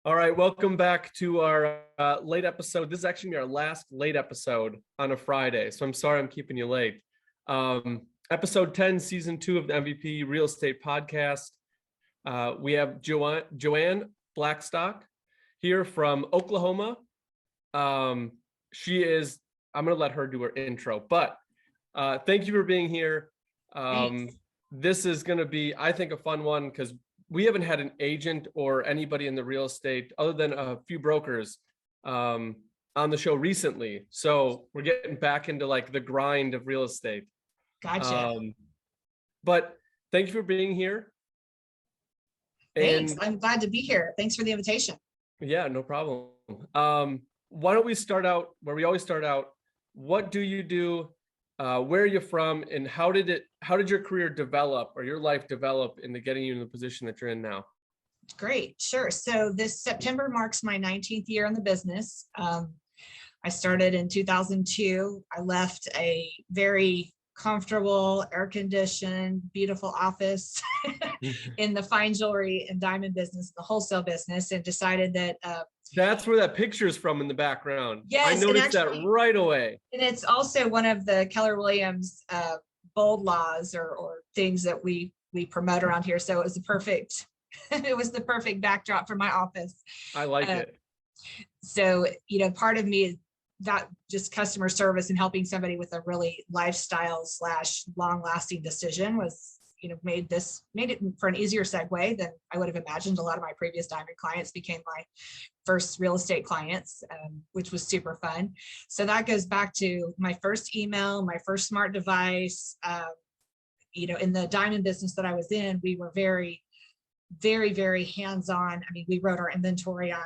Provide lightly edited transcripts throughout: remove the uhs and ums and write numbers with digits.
All right, welcome back to our late episode. This is actually our last late episode on a Friday, so I'm sorry I'm keeping you late. Episode 10, season 2 of the MVP Real Estate Podcast. We have JoAnna Blackstock here from Oklahoma. I'm going to let her do her intro, but thank you for being here. This is going to be, I think, a fun one because we haven't had an agent or anybody in the real estate other than a few brokers on the show recently. So we're getting back into like the grind of real estate. Gotcha. But thank you for being here. Thanks. And I'm glad to be here. Thanks for the invitation. yeah, no problem. Why don't we start out where we always start out? What do you do? Where are you from, and how did your career develop or your life develop into getting you in the position that you're in now? Great. Sure. So this September marks my 19th year in the business. I started in 2002. I left a very comfortable, air-conditioned, beautiful office in the fine jewelry and diamond business, the wholesale business, and decided that that's where that picture is from in the background. Yes, I noticed that right away. And it's also one of the Keller Williams bold laws or things that we promote around here. So it was the perfect backdrop for my office. I like it. So, part of me is that just customer service and helping somebody with a really lifestyle / long-lasting decision was, made it for an easier segue than I would have imagined. A lot of my previous diamond clients became my first real estate clients, which was super fun. So that goes back to my first email, my first smart device. In the diamond business that I was in, we were very, very, very hands-on. I mean, we wrote our inventory on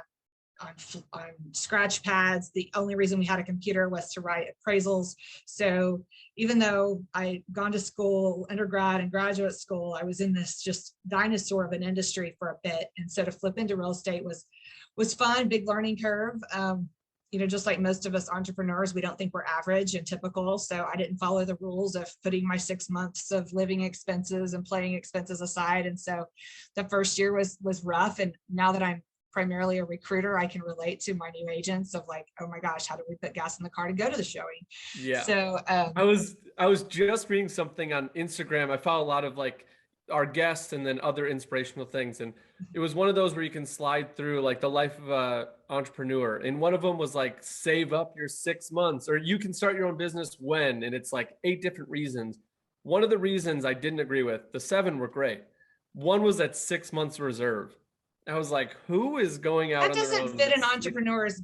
scratch pads. The only reason we had a computer was to write appraisals. So even though I'd gone to school, undergrad and graduate school, I was in this just dinosaur of an industry for a bit. And so to flip into real estate was fun, big learning curve. Just like most of us entrepreneurs, we don't think we're average and typical. So I didn't follow the rules of putting my 6 months of living expenses and playing expenses aside. And so the first year was rough. And now that I'm primarily a recruiter, I can relate to my new agents of like, oh my gosh, how do we put gas in the car to go to the showing? Yeah. So I was just reading something on Instagram. I follow a lot of like our guests and then other inspirational things. And it was one of those where you can slide through like the life of a entrepreneur. And one of them was like, save up your 6 months, or you can start your own business when, and it's like 8 different reasons. One of the reasons I didn't agree with, the 7 were great. One was that 6 months reserve. I was like, who is going out? That doesn't fit an entrepreneur's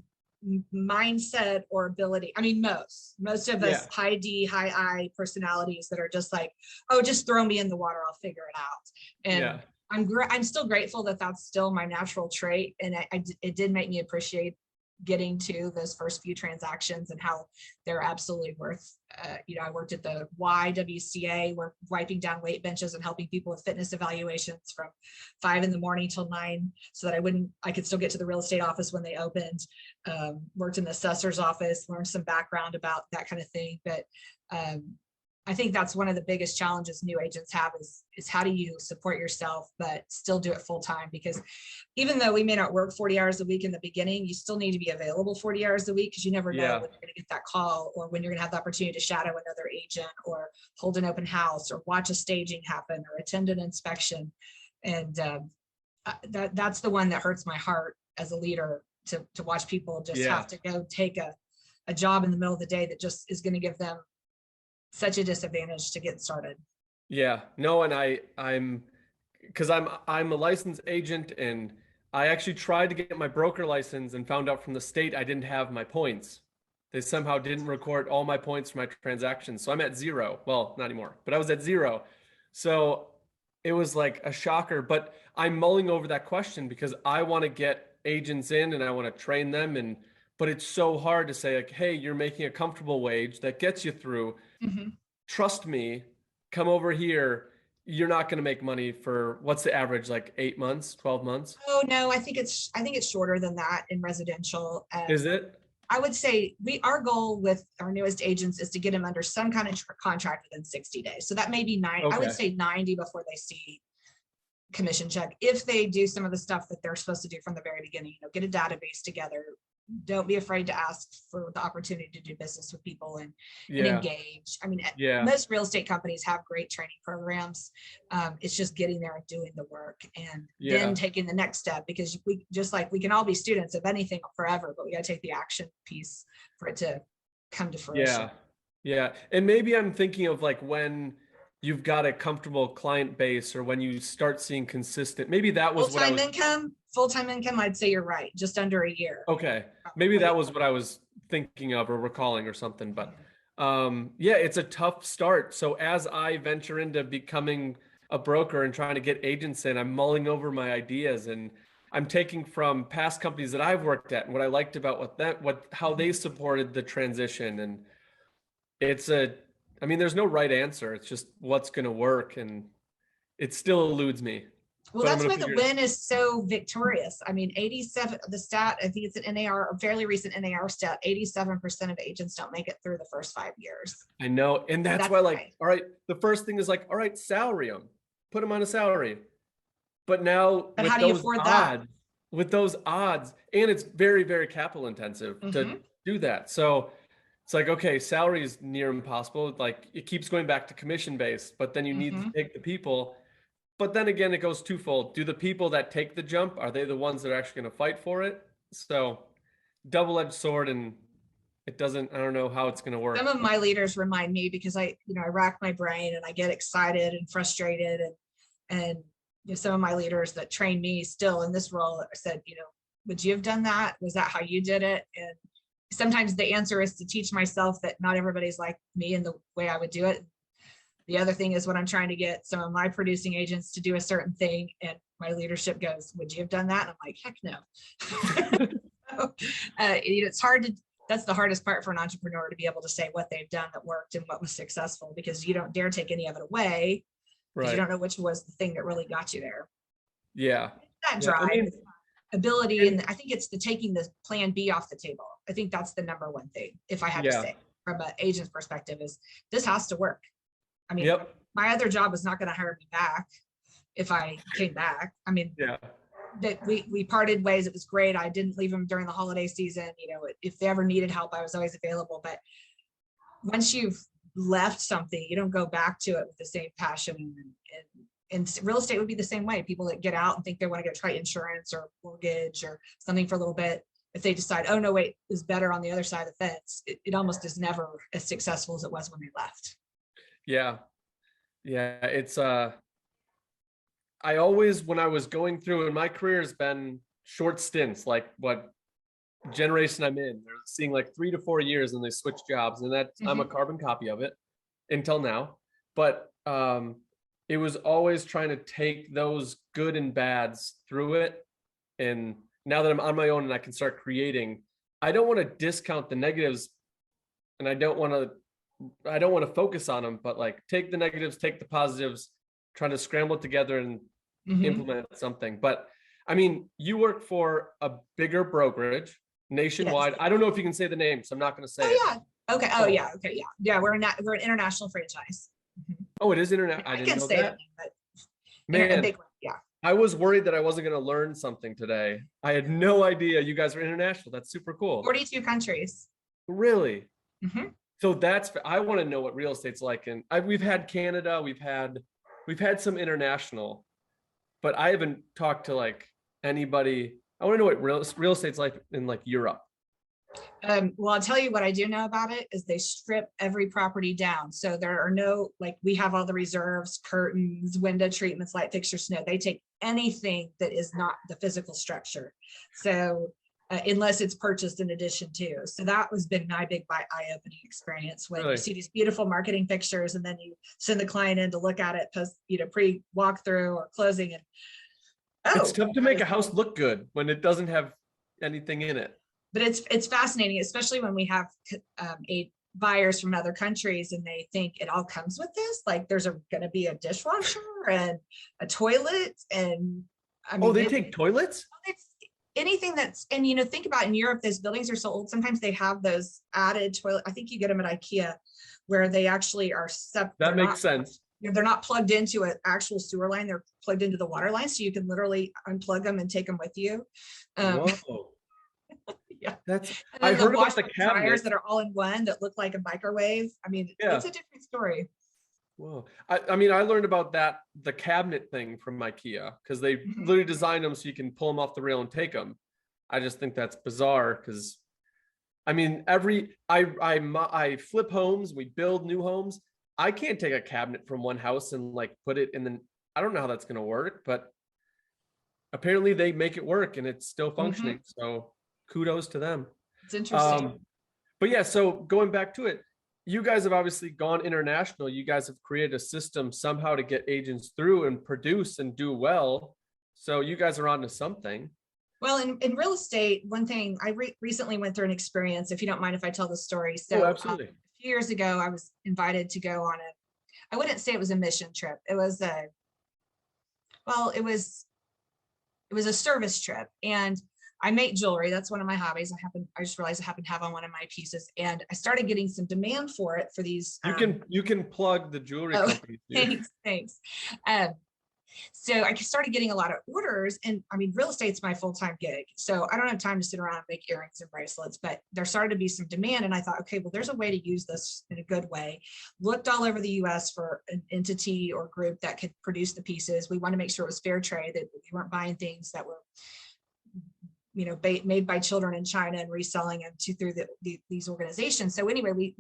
mindset or ability. I mean, most of us high D, high I personalities that are just like, oh, just throw me in the water, I'll figure it out. And I'm still grateful that that's still my natural trait. And it did make me appreciate getting to those first few transactions and how they're absolutely worth. I worked at the YWCA, we're wiping down weight benches and helping people with fitness evaluations from 5 a.m. till 9, so that I could still get to the real estate office when they opened. Worked in the assessor's office, learned some background about that kind of thing. But I think that's one of the biggest challenges new agents have is how do you support yourself, but still do it full time? Because even though we may not work 40 hours a week in the beginning, you still need to be available 40 hours a week because you never know when you're going to get that call or when you're going to have the opportunity to shadow another agent or hold an open house or watch a staging happen or attend an inspection. And that's the one that hurts my heart as a leader to watch people just have to go take a job in the middle of the day that just is going to give them such a disadvantage to get started. Yeah, no. And I'm a licensed agent, and I actually tried to get my broker license and found out from the state I didn't have my points. They somehow didn't record all my points for my transactions. So I'm at 0. Well, not anymore, but I was at 0. So it was like a shocker, but I'm mulling over that question because I want to get agents in and I want to train them. But it's so hard to say like, hey, you're making a comfortable wage that gets you through. Mm-hmm. Trust me, come over here. You're not going to make money for what's the average, like 8 months, 12 months? Oh no, I think it's shorter than that in residential. Is it? I would say our goal with our newest agents is to get them under some kind of contract within 60 days. So that may be 9. Okay. I would say 90 before they see commission check if they do some of the stuff that they're supposed to do from the very beginning. Get a database together. Don't be afraid to ask for the opportunity to do business with people and engage. I mean, most real estate companies have great training programs. It's just getting there and doing the work and then taking the next step, because we can all be students of anything forever, but we got to take the action piece for it to come to fruition. Yeah. And maybe I'm thinking of like when you've got a comfortable client base, or when you start seeing consistent, maybe that was full-time income, I'd say you're right, just under a year. Okay. Maybe that was what I was thinking of or recalling or something, but it's a tough start. So as I venture into becoming a broker and trying to get agents in, I'm mulling over my ideas, and I'm taking from past companies that I've worked at and what I liked about how they supported the transition. And there's no right answer. It's just what's going to work, and it still eludes me. Well, that's why the win is so victorious. I mean, 87, the stat, I think it's an NAR, a fairly recent NAR stat, 87% of agents don't make it through the first 5 years. I know. And that's why, all right, the first thing is all right, salary them, put them on a salary. But now, but how do you afford that? With those odds, and it's very, very capital intensive to do that. So it's like, okay, salary is near impossible. Like, it keeps going back to commission based, but then you need to take the people. But then again, it goes twofold. Do the people that take the jump, are they the ones that are actually going to fight for it? So double-edged sword, and I don't know how it's going to work. Some of my leaders remind me, because I rack my brain and I get excited and frustrated, and some of my leaders that train me still in this role said, would you have done that? Was that how you did it? And sometimes the answer is to teach myself that not everybody's like me in the way I would do it. The other thing is when I'm trying to get some of my producing agents to do a certain thing, and my leadership goes, would you have done that? And I'm like, heck no. So, it's hard that's the hardest part for an entrepreneur, to be able to say what they've done that worked and what was successful, because you don't dare take any of it away. Right. You don't know which was the thing that really got you there. Yeah. That drive, ability, and I think it's taking the plan B off the table. I think that's the number one thing, if I had to say from an agent's perspective, is this has to work. I mean, my other job was not going to hire me back if I came back. I mean, that we parted ways. It was great. I didn't leave them during the holiday season. If they ever needed help, I was always available. But once you've left something, you don't go back to it with the same passion. And real estate would be the same way. People that get out and think they want to go try insurance or mortgage or something for a little bit, if they decide, oh no, wait, is better on the other side of the fence, it almost is never as successful as it was when they left. Yeah. It's I always, when I was going through, and my career has been short stints, like what generation I'm in, they're seeing like 3 to 4 years and they switch jobs, and that I'm a carbon copy of it until now. But it was always trying to take those good and bads through it. And now that I'm on my own and I can start creating, I don't want to discount the negatives, and I don't want to focus on them, but like take the negatives, take the positives, trying to scramble it together and implement something. But I mean, you work for a bigger brokerage nationwide. Yes. I don't know if you can say the name, so I'm not going to say it. Yeah. Okay. Oh yeah. Okay. Yeah. Yeah. We're an international franchise. Oh, it is international. I didn't know that. Man, yeah. I was worried that I wasn't going to learn something today. I had no idea you guys were international. That's super cool. 42 countries. Really? So I want to know what real estate's like. And we've had Canada, we've had some international, but I haven't talked to like anybody. I want to know what real estate's like in like Europe. Well, I'll tell you what I do know about it is they strip every property down. So there are no, like we have all the reserves, curtains, window treatments, light fixtures, snow. They take anything that is not the physical structure. So unless it's purchased in addition to. So that was been my big eye-opening experience when you see these beautiful marketing fixtures and then you send the client in to look at it post, pre-walkthrough or closing. And it's tough to make a house look good when it doesn't have anything in it. But it's fascinating, especially when we have buyers from other countries and they think it all comes with this. Like there's going to be a dishwasher and a toilet, and I mean, they take toilets. It's anything that's, and think about in Europe, those buildings are so old. Sometimes they have those added toilet. I think you get them at IKEA, where they actually are separate. That makes sense. they're not plugged into an actual sewer line. They're plugged into the water line. So you can literally unplug them and take them with you. Whoa. Yeah. That's, And I then the heard about washer the and dryers cabinets. that are all in one that look like a microwave. I mean, Yeah. it's a different story. Whoa. I mean, I learned about that, the cabinet thing from IKEA, because they literally designed them so you can pull them off the rail and take them. I just think that's bizarre because, I mean, I flip homes, we build new homes. I can't take a cabinet from one house and like put it in the, I don't know how that's going to work, but apparently they make it work and it's still functioning. So kudos to them. It's interesting. But yeah, so going back to it, you guys have obviously gone international. You guys have created a system somehow to get agents through and produce and do well. So you guys are onto something. Well, in real estate, one thing I recently went through an experience, if you don't mind if I tell the story. So absolutely. A few years ago, I was invited to go on I wouldn't say it was a mission trip. It was it was a service trip, and I make jewelry. That's one of my hobbies. I just realized I happen to have on one of my pieces, and I started getting some demand for it for these. You can plug the jewelry company. Thanks. So I started getting a lot of orders, and I mean, real estate's my full-time gig. So I don't have time to sit around and make earrings and bracelets, but there started to be some demand. And I thought, okay, well, there's a way to use this in a good way. Looked all over the US for an entity or group that could produce the pieces. We want to make sure it was fair trade, that we weren't buying things that were, you know, made by children in China and reselling them through these organizations. So anyway, we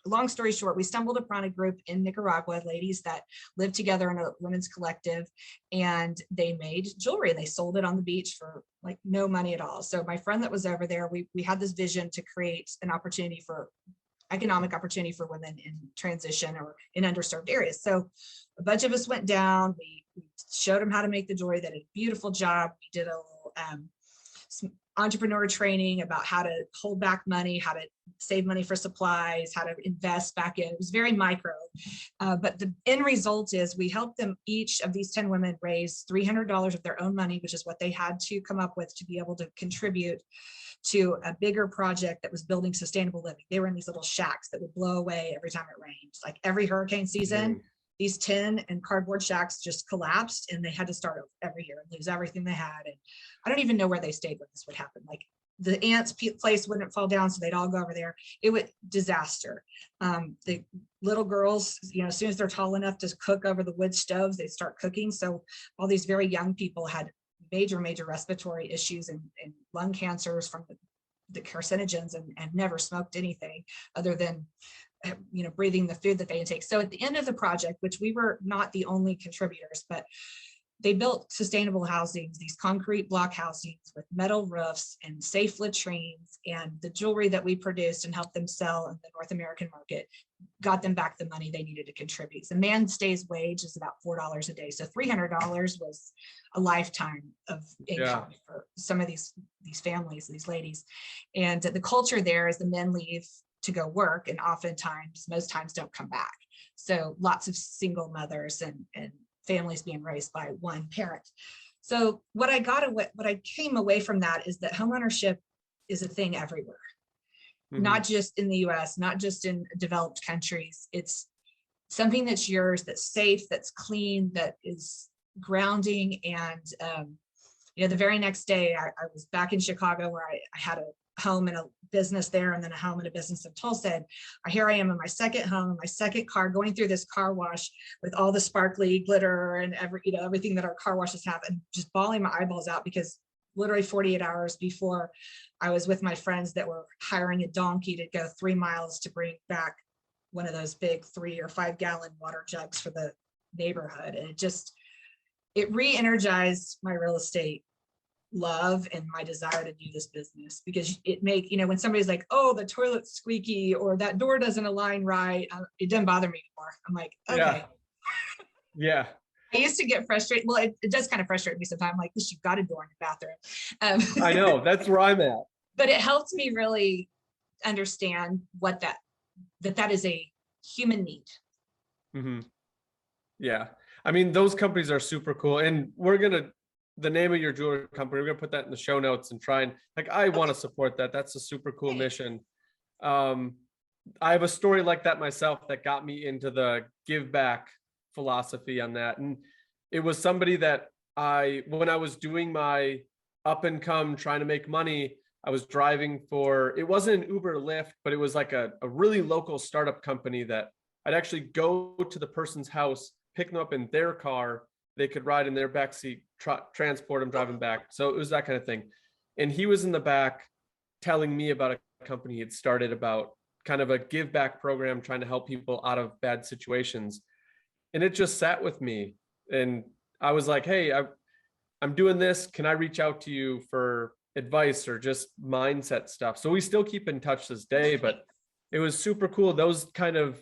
long story short, we stumbled upon a group in Nicaragua, ladies that lived together in a women's collective, and they made jewelry and they sold it on the beach for like no money at all. So my friend that was over there, we had this vision to create an opportunity for economic opportunity for women in transition or in underserved areas. So a bunch of us went down, we showed them how to make the jewelry. They did a beautiful job. We did a little some entrepreneur training about how to hold back money, how to save money for supplies, how to invest back in. It was very micro, but the end result is we helped them, each of these 10 women, raise $300 of their own money, which is what they had to come up with to be able to contribute to a bigger project that was building sustainable living. They were in these little shacks that would blow away every time it rained. Like every hurricane season, these tin and cardboard shacks just collapsed, and they had to start over every year and lose everything they had. And I don't even know where they stayed when this would happen. Like the ants' place wouldn't fall down, so they'd all go over there. It would disaster. The little girls, you know, as soon as they're tall enough to cook over the wood stoves, they start cooking. So all these very young people had major respiratory issues and lung cancers from the carcinogens, and never smoked anything other than, you know, breathing the food that they intake. So at the end of the project, which we were not the only contributors, but they built sustainable housings, these concrete block housings with metal roofs and safe latrines, and the jewelry that we produced and helped them sell in the North American market got them back the money they needed to contribute. The man's wage is about $4 a day. So $300 was a lifetime of income for some of these families, these ladies. And the culture there is the men leave to go work, and oftentimes, most times, don't come back. So lots of single mothers and families being raised by one parent. So what I came away from that is that homeownership is a thing everywhere, not just in the US, not just in developed countries. It's something that's yours, that's safe, that's clean, that is grounding. And you know, the very next day, I was back in Chicago, where I had a home and a business there, and then a home and a business in Tulsa. And here I am in my second home, in my second car, going through this car wash with all the sparkly glitter and everything that our car washes have, and just bawling my eyeballs out, because literally 48 hours before, I was with my friends that were hiring a donkey to go 3 miles to bring back one of those big 3 or 5 gallon water jugs for the neighborhood. And it re-energized my real estate love and my desire to do this business, because when somebody's like, oh, the toilet's squeaky or that door doesn't align right, it doesn't bother me anymore. I'm like, okay. Yeah. I used to get frustrated. Well, it does kind of frustrate me sometimes. I'm like, this, you've got a door in the bathroom. I know, that's where I'm at. But it helped me really understand what that is a human need. Yeah. I mean, those companies are super cool. And the name of your jewelry company, we're gonna put that in the show notes and try and, like, I want to support that. That's a super cool mission. I have a story like that myself that got me into the give back philosophy on that. And it was somebody that when I was doing my up and come trying to make money, I was driving for, it wasn't an Uber or Lyft, but it was like a really local startup company that I'd actually go to the person's house, pick them up in their car. They could ride in their backseat, transport them, drive them back. So it was that kind of thing. And he was in the back telling me about a company he had started, about kind of a give back program, trying to help people out of bad situations. And it just sat with me. And I was like, hey, I'm doing this. Can I reach out to you for advice or just mindset stuff? So we still keep in touch this day, but it was super cool. Those kind of,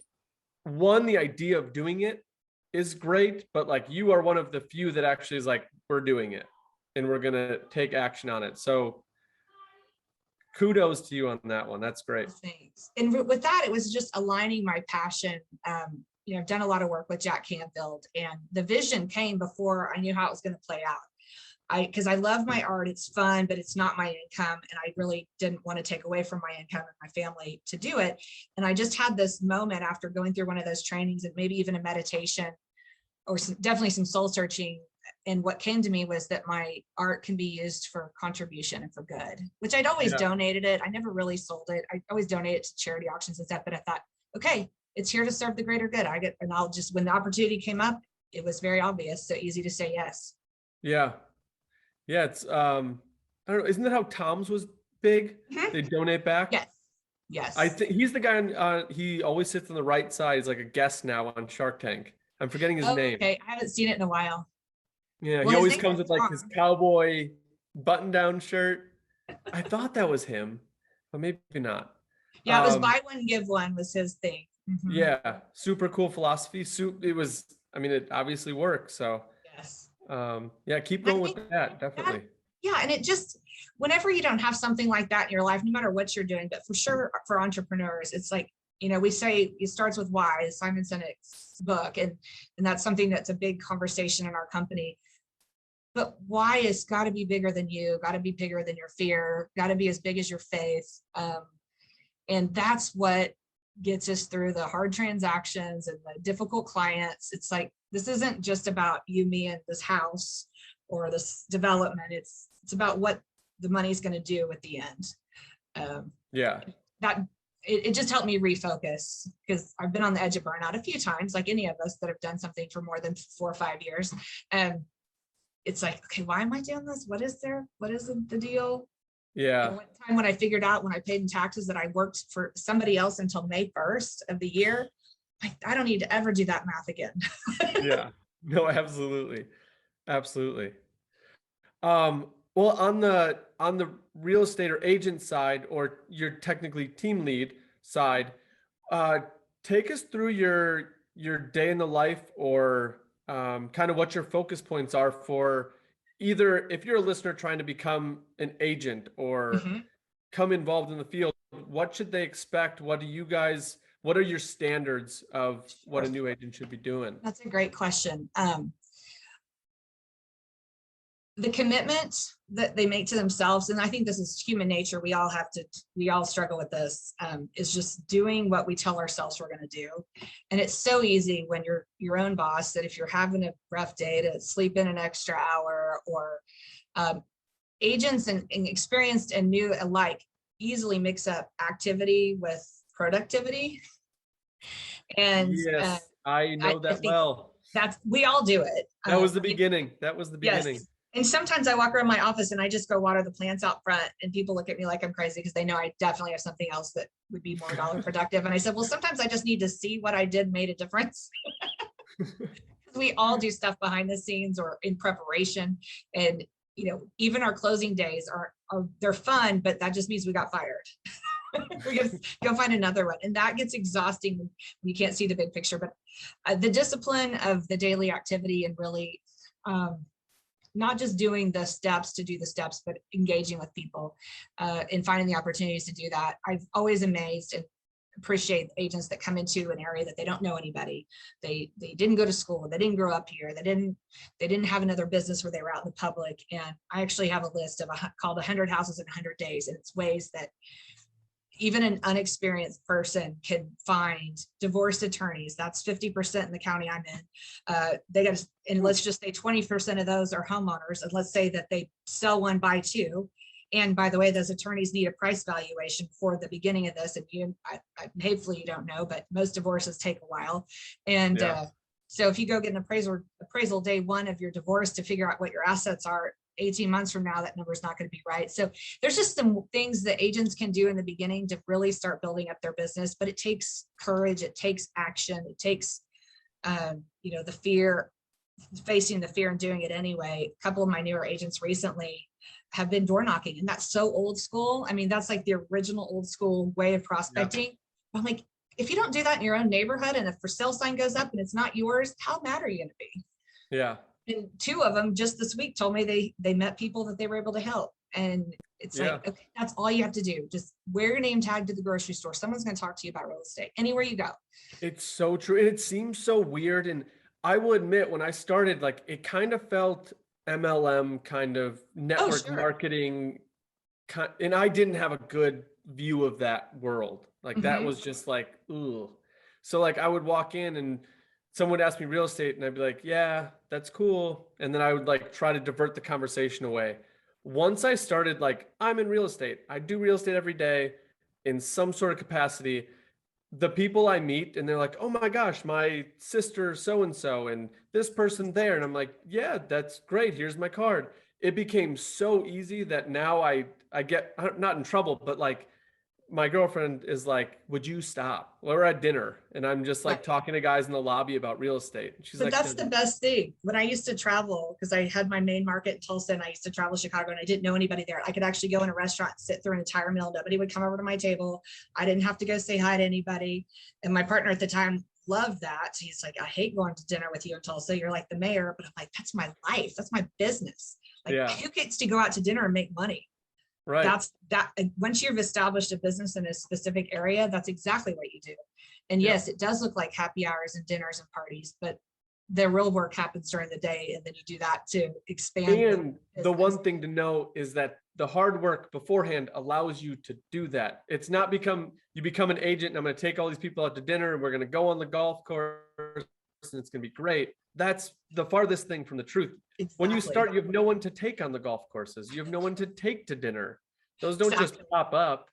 the idea of doing it is great, but like you are one of the few that actually is like, we're doing it and we're going to take action on it. So kudos to you on that one. That's great. Thanks. And with that, it was just aligning my passion. I've done a lot of work with Jack Canfield, and the vision came before I knew how it was going to play out. Because I love my art, it's fun, but it's not my income. And I really didn't want to take away from my income and my family to do it. And I just had this moment after going through one of those trainings, and maybe even a meditation, or definitely some soul searching. And what came to me was that my art can be used for contribution and for good, which I'd always donated it. I never really sold it. I always donated it to charity auctions and stuff, but I thought, okay, it's here to serve the greater good. I'll just, when the opportunity came up, it was very obvious, so easy to say yes. Yeah. Yeah, it's I don't know, isn't that how Tom's was big? Mm-hmm. They donate back? Yes. I think he's the guy he always sits on the right side. He's like a guest now on Shark Tank. I'm forgetting his name. Okay, I haven't seen it in a while. Yeah, he always comes with like his cowboy button-down shirt. I thought that was him, but maybe not. Yeah, it was buy one, give one was his thing. Mm-hmm. Yeah, super cool philosophy. It was, I mean, it obviously works. So yes. Yeah, keep going with that, definitely. And it just, whenever you don't have something like that in your life, no matter what you're doing, but for sure for entrepreneurs, it's like, we say it starts with why, Simon Sinek's book, and that's something that's a big conversation in our company. But why has got to be bigger than you, got to be bigger than your fear, got to be as big as your faith. And that's what gets us through the hard transactions and the difficult clients. It's like, this isn't just about you, me, and this house or this development. It's about what the money's going to do at the end. It just helped me refocus, because I've been on the edge of burnout a few times, like any of us that have done something for more than 4 or 5 years. And it's like, okay, why am I doing this? What is the deal? Yeah. One time when I figured out, when I paid in taxes, that I worked for somebody else until May 1st of the year, I don't need to ever do that math again. Yeah, no, absolutely. Absolutely. Well, on the real estate or agent side, or you're technically team lead side, take us through your day in the life, or kind of what your focus points are for either, if you're a listener trying to become an agent or come involved in the field, what should they expect? What are your standards of what a new agent should be doing? That's a great question. The commitment that they make to themselves, and I think this is human nature, we all struggle with this, is just doing what we tell ourselves we're going to do. And it's so easy when you're your own boss, that if you're having a rough day, to sleep in an extra hour, or agents and experienced and new alike easily mix up activity with productivity. And yes, I know that well. We all do it. That was the beginning. Yes. And sometimes I walk around my office and I just go water the plants out front, and people look at me like I'm crazy, because they know I definitely have something else that would be more dollar productive. And I said, well, sometimes I just need to see what I did made a difference. We all do stuff behind the scenes or in preparation. And, even our closing days they're fun, but that just means we got fired. We're going to go find another one. And that gets exhausting when you can't see the big picture. But the discipline of the daily activity, and really, not just doing the steps to do the steps, but engaging with people and finding the opportunities to do that. I've always amazed and appreciate agents that come into an area that they don't know anybody. They didn't go to school. They didn't grow up here. They didn't have another business where they were out in the public. And I actually have a list called 100 Houses in 100 Days. And it's ways that even an unexperienced person can find divorce attorneys. That's 50% in the county I'm in. They got, and let's just say 20% of those are homeowners. And let's say that they sell one, buy two. And by the way, those attorneys need a price valuation for the beginning of this. And you, hopefully you don't know, but most divorces take a while. And so if you go get an appraisal day one of your divorce to figure out what your assets are, 18 months from now, that number is not going to be right. So there's just some things that agents can do in the beginning to really start building up their business, but it takes courage, it takes action, it takes, the fear, facing the fear and doing it anyway. A couple of my newer agents recently have been door knocking, and that's so old school. I mean, that's like the original old school way of prospecting. I'm like, if you don't do that in your own neighborhood, and if for sale sign goes up and it's not yours, how mad are you going to be? Yeah. And two of them just this week told me they met people that they were able to help. And it's like, okay, that's all you have to do. Just wear your name tag to the grocery store. Someone's going to talk to you about real estate anywhere you go. It's so true. And it seems so weird. And I will admit, when I started, like, it kind of felt MLM kind of network marketing. And I didn't have a good view of that world. Like that was just like, ooh. So like I would walk in and someone would ask me real estate and I'd be like, yeah, that's cool. And then I would like try to divert the conversation away. Once I started, like, I'm in real estate, I do real estate every day in some sort of capacity. The people I meet and they're like, oh my gosh, my sister so-and-so and this person there. And I'm like, yeah, that's great. Here's my card. It became so easy that now I get not in trouble, but like my girlfriend is like, would you stop? Well, we're at dinner and I'm just like talking to guys in the lobby about real estate. And she's but like, that's the best thing. When I used to travel, because I had my main market in Tulsa and I used to travel Chicago and I didn't know anybody there. I could actually go in a restaurant, sit through an entire meal. Nobody would come over to my table. I didn't have to go say hi to anybody. And my partner at the time loved that. He's like, I hate going to dinner with you in Tulsa. You're like the mayor. But I'm like, that's my life. That's my business. Like, who gets to go out to dinner and make money? right. That's that. Once you've established a business in a specific area, that's exactly what you do. And yes, it does look like happy hours and dinners and parties, but the real work happens during the day. And then you do that to expand. And the one thing to know is that the hard work beforehand allows you to do that. It's not you become an agent and I'm going to take all these people out to dinner and we're going to go on the golf course and it's going to be great. That's the farthest thing from the truth. Exactly. When you start, you have no one to take on the golf courses. You have no one to take to dinner. Those don't just pop up.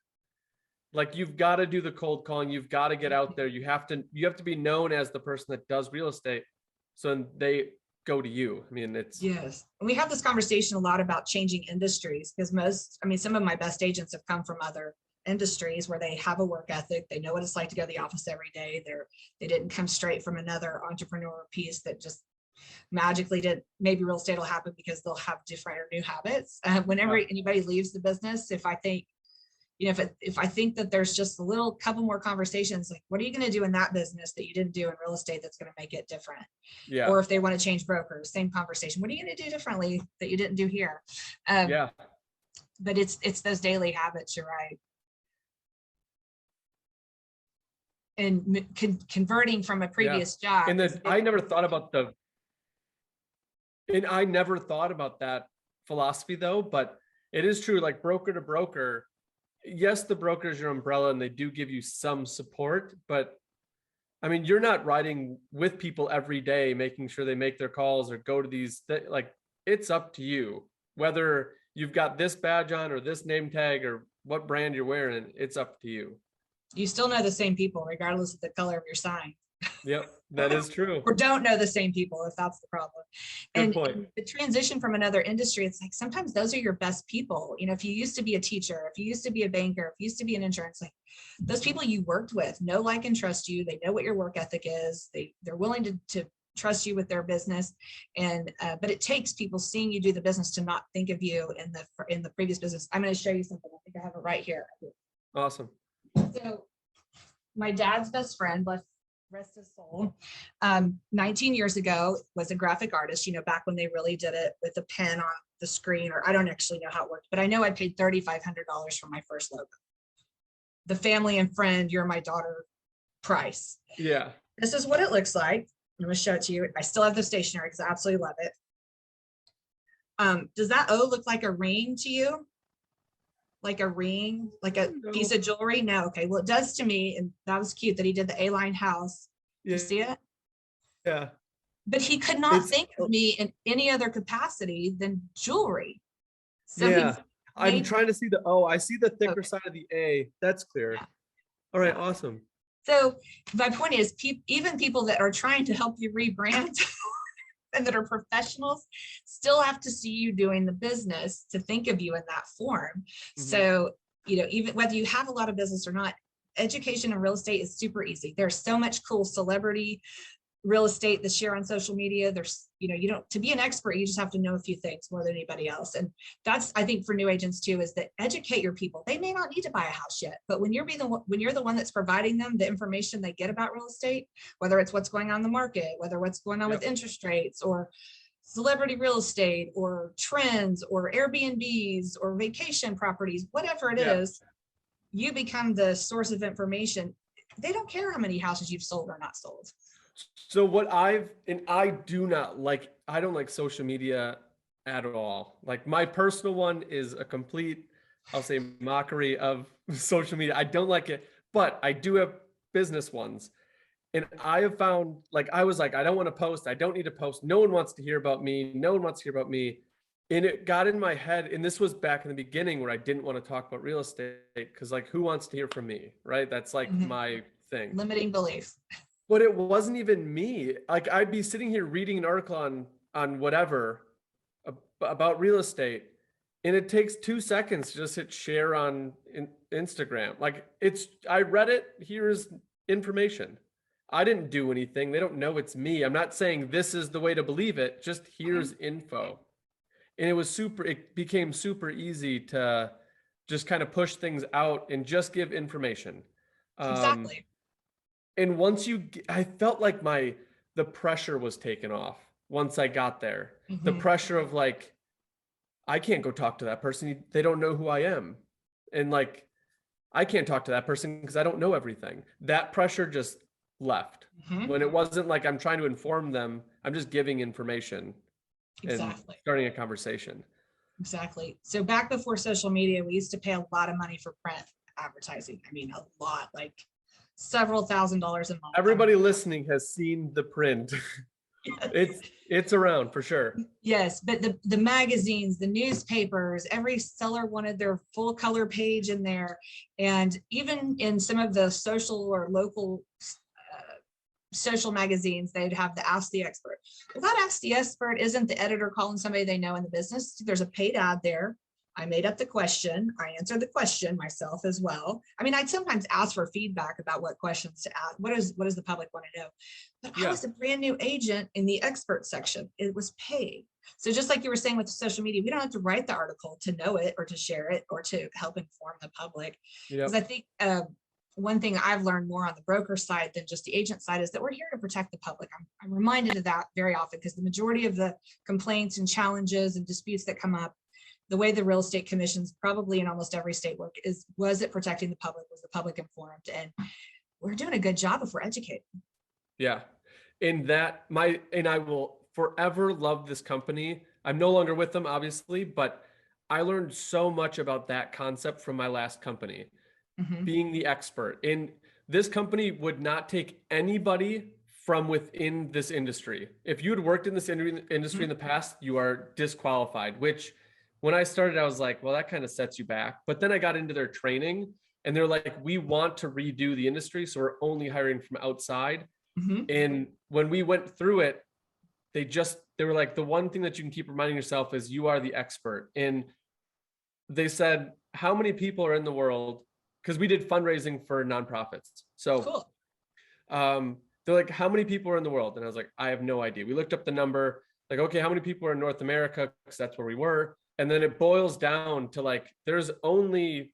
Like, you've got to do the cold calling. You've got to get out there. You have to be known as the person that does real estate. So they go to you. I mean, it's. Yes. And we have this conversation a lot about changing industries because some of my best agents have come from other industries where they have a work ethic. They know what it's like to go to the office every day. They didn't come straight from another entrepreneur piece that just magically did. Maybe real estate will happen because they'll have different or new habits. Whenever anybody leaves the business, if I think, if I think that there's just a little couple more conversations, like, what are you going to do in that business that you didn't do in real estate that's going to make it different? Yeah. Or if they want to change brokers, same conversation. What are you going to do differently that you didn't do here? But it's those daily habits. You're right. And converting from a previous job. And then I never thought about that philosophy though, but it is true, like broker to broker. Yes, the broker is your umbrella and they do give you some support, but I mean, you're not riding with people every day, making sure they make their calls or go to these, like, it's up to you. Whether you've got this badge on or this name tag or what brand you're wearing, it's up to you. You still know the same people, regardless of the color of your sign. Yep, that is true. Or don't know the same people, if that's the problem. Good point. And the transition from another industry, it's like sometimes those are your best people. If you used to be a teacher, if you used to be a banker, if you used to be an insurance, like those people you worked with know, like, and trust you. They know what your work ethic is. They're willing to trust you with their business. And but it takes people seeing you do the business to not think of you in the previous business. I'm going to show you something. I think I have it right here. Awesome. So my dad's best friend, rest his soul, 19 years ago was a graphic artist, back when they really did it with a pen on the screen, or I don't actually know how it worked, but I know I paid $3,500 for my first logo. The family and friend, you're my daughter price. Yeah. This is what it looks like. I'm going to show it to you. I still have the stationery because I absolutely love it. Does that O look like a ring to you? like a ring, like a No. piece of jewelry? No. Okay. Well, it does to me. And that was cute that he did the A-line house. Did you see it? Yeah. But he could not It's think of me in any other capacity than jewelry. So yeah. he I'm made trying to see I see the thicker okay. side of the A. That's clear. Yeah. All right, Yeah. awesome. So my point is, even people that are trying to help you rebrand and that are professionals still have to see you doing the business to think of you in that form. So, even whether you have a lot of business or not, education in real estate is super easy. There's so much cool celebrity real estate that share on social media. There's, you don't, to be an expert, you just have to know a few things more than anybody else. And that's, I think, for new agents too, is that educate your people. They may not need to buy a house yet, but when you're the one that's providing them the information they get about real estate, whether it's what's going on in the market, whether what's going on with interest rates or celebrity real estate or trends or Airbnbs or vacation properties, whatever it is, you become the source of information. They don't care how many houses you've sold or not sold. So I don't like social media at all. Like my personal one is a complete, I'll say, mockery of social media. I don't like it, but I do have business ones. And I have found, I was like, I don't want to post. I don't need to post. No one wants to hear about me. No one wants to hear about me. And it got in my head. And this was back in the beginning where I didn't want to talk about real estate because who wants to hear from me? Right. That's my thing. Limiting belief. But it wasn't even me. I'd be sitting here reading an article on whatever about real estate, and it takes 2 seconds to just hit share on Instagram. I read it. Here's information. I didn't do anything. They don't know it's me. I'm not saying this is the way to believe it. Just here's info. And it became super easy to just kind of push things out and just give information. Exactly. And I felt like the pressure was taken off once I got there. The pressure of I can't go talk to that person. They don't know who I am. And I can't talk to that person because I don't know everything. That pressure just left. When it wasn't like I'm trying to inform them, I'm just giving information and starting a conversation. Exactly. So back before social media, we used to pay a lot of money for print advertising. I mean, a lot, several $1,000s a month. Everybody listening has seen the print. Yes. It's around for sure. Yes, but the magazines, the newspapers, every seller wanted their full color page in there. And even in some of the social or local social magazines, they'd have the Ask the Expert. Well, that Ask the Expert isn't the editor calling somebody they know in the business. There's a paid ad there. I made up the question. I answered the question myself as well. I mean, I'd sometimes ask for feedback about what questions to ask. What does the public want to know? But I was a brand new agent in the expert section. It was paid. So just like you were saying with social media, we don't have to write the article to know it or to share it or to help inform the public. Because I think one thing I've learned more on the broker side than just the agent side is that we're here to protect the public. I'm reminded of that very often because the majority of the complaints and challenges and disputes that come up, the way the real estate commissions probably in almost every state work was it protecting the public? Was the public informed? And we're doing a good job if we're educated. Yeah. And I will forever love this company. I'm no longer with them, obviously, but I learned so much about that concept from my last company, being the expert. And this company would not take anybody from within this industry. If you had worked in this industry in the past, you are disqualified, which when I started, I was like, well, that kind of sets you back. But then I got into their training and they're like, we want to redo the industry. So we're only hiring from outside. And when we went through it, they were like, the one thing that you can keep reminding yourself is you are the expert. And they said, how many people are in the world? Because we did fundraising for nonprofits. So cool. They're like, how many people are in the world? And I was like, I have no idea. We looked up the number, okay, how many people are in North America? Because that's where we were. And then it boils down to there's only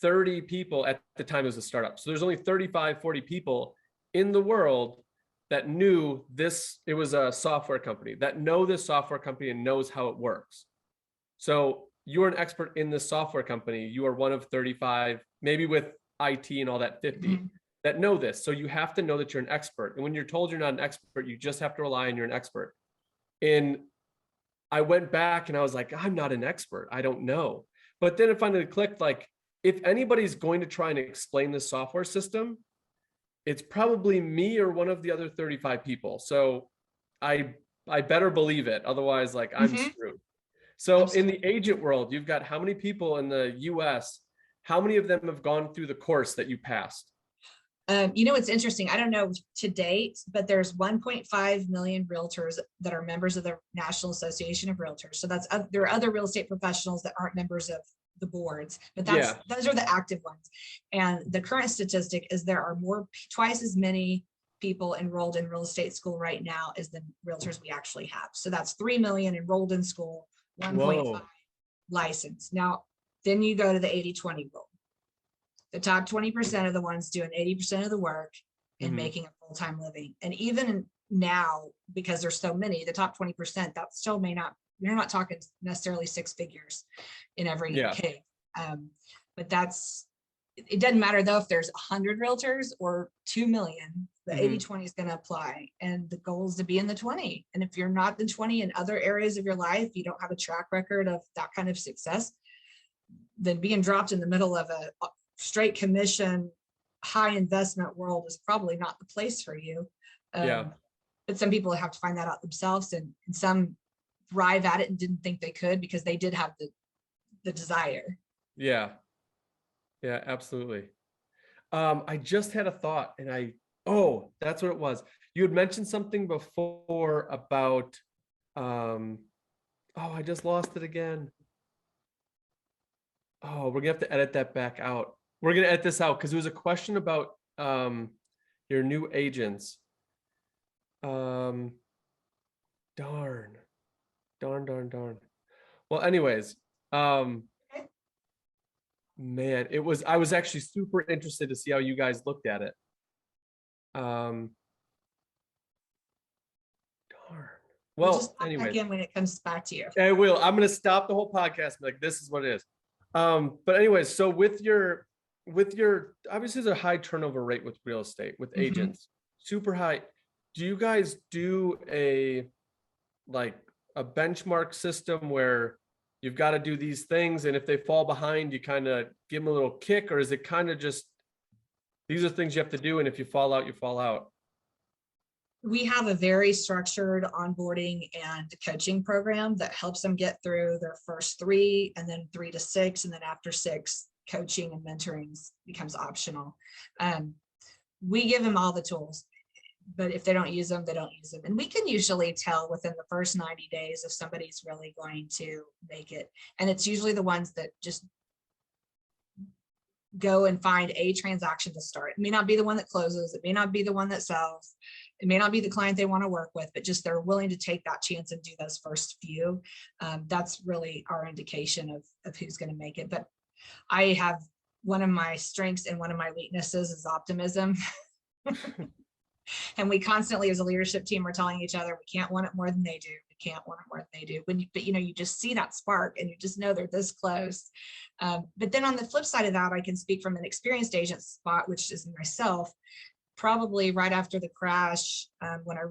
30 people at the time it was a startup. So there's only 35, 40 people in the world that knew this. It was a software company that know this software company and knows how it works. So you're an expert in this software company. You are one of 35, maybe with IT and all that 50 that know this. So you have to know that you're an expert. And when you're told you're not an expert, you just have to rely on you're an expert. And I went back and I was like, I'm not an expert. I don't know. But then it finally clicked, like, if anybody's going to try and explain this software system, it's probably me or one of the other 35 people. So I better believe it. Otherwise, like, I'm screwed. So in the agent world, you've got how many people in the US? How many of them have gone through the course that you passed? It's interesting. I don't know to date, but there's 1.5 million realtors that are members of the National Association of Realtors. So there are other real estate professionals that aren't members of the boards, but those are the active ones. And the current statistic is there are twice as many people enrolled in real estate school right now as the realtors we actually have. So that's 3 million enrolled in school, 1.5 licensed. Now, then you go to the 80-20 rule. The top 20% of the ones doing 80% of the work and making a full-time living. And even now, because there's so many, the top 20%, that still you're not talking necessarily 6 figures in every case. But it doesn't matter though, if there's 100 realtors or 2 million, the 80-20 is going to apply. And the goal is to be in the 20. And if you're not the 20 in other areas of your life, you don't have a track record of that kind of success, then being dropped in the middle of a straight commission, high investment world is probably not the place for you. But some people have to find that out themselves, and some thrive at it and didn't think they could because they did have the desire. Yeah, absolutely. I just had a thought, and that's what it was. You had mentioned something before about, I just lost it again. We're gonna have to edit that back out. We're gonna edit this out because it was a question about your new agents. Darn. Well, anyways, man, I was actually super interested to see how you guys looked at it. Darn. Well, anyway, again, when it comes back to you, I will. I'm gonna stop the whole podcast and be like, this is what it is. But anyways, so with your obviously there's a high turnover rate with real estate with agents, super high. Do you guys do a benchmark system where you've got to do these things, and if they fall behind, you kind of give them a little kick, or is it kind of just these are things you have to do, and if you fall out, you fall out? We have a very structured onboarding and coaching program that helps them get through their first 3, and then 3 to 6, and then after 6, coaching and mentoring becomes optional. We give them all the tools, but if they don't use them, they don't use them. And we can usually tell within the first 90 days if somebody's really going to make it. And it's usually the ones that just go and find a transaction to start. It may not be the one that closes. It may not be the one that sells. It may not be the client they want to work with, but just they're willing to take that chance and do those first few. That's really our indication of who's going to make it. But I have one of my strengths and one of my weaknesses is optimism. And we constantly, as a leadership team, we're telling each other, we can't want it more than they do. We can't want it more than they do. But you just see that spark and you just know they're this close. But then on the flip side of that, I can speak from an experienced agent spot, which is myself. Probably right after the crash, when I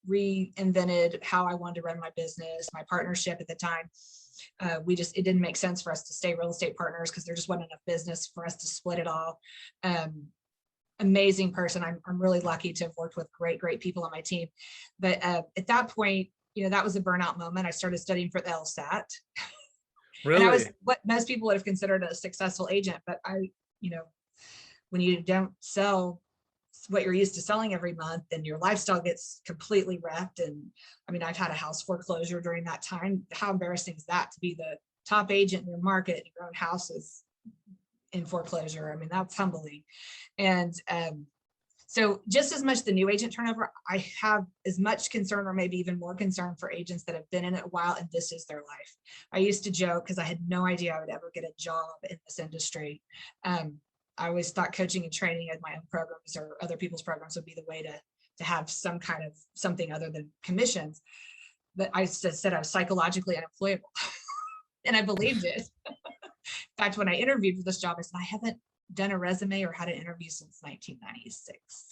reinvented how I wanted to run my business, my partnership at the time, it didn't make sense for us to stay real estate partners because there just wasn't enough business for us to split it all. Amazing person. I'm really lucky to have worked with great people on my team. But at that point, that was a burnout moment. I started studying for the LSAT. Really? And I was what most people would have considered a successful agent. But when you don't sell what you're used to selling every month, then your lifestyle gets completely wrecked. And I mean, I've had a house foreclosure during that time. How embarrassing is that to be the top agent in your market and your own house is in foreclosure? I mean, that's humbling. And so just as much the new agent turnover, I have as much concern or maybe even more concern for agents that have been in it a while and this is their life. I used to joke because I had no idea I would ever get a job in this industry. I always thought coaching and training at my own programs or other people's programs would be the way to have some kind of something other than commissions. But I said I was psychologically unemployable and I believed it. In fact, when I interviewed for this job, I said, I haven't done a resume or had an interview since 1996.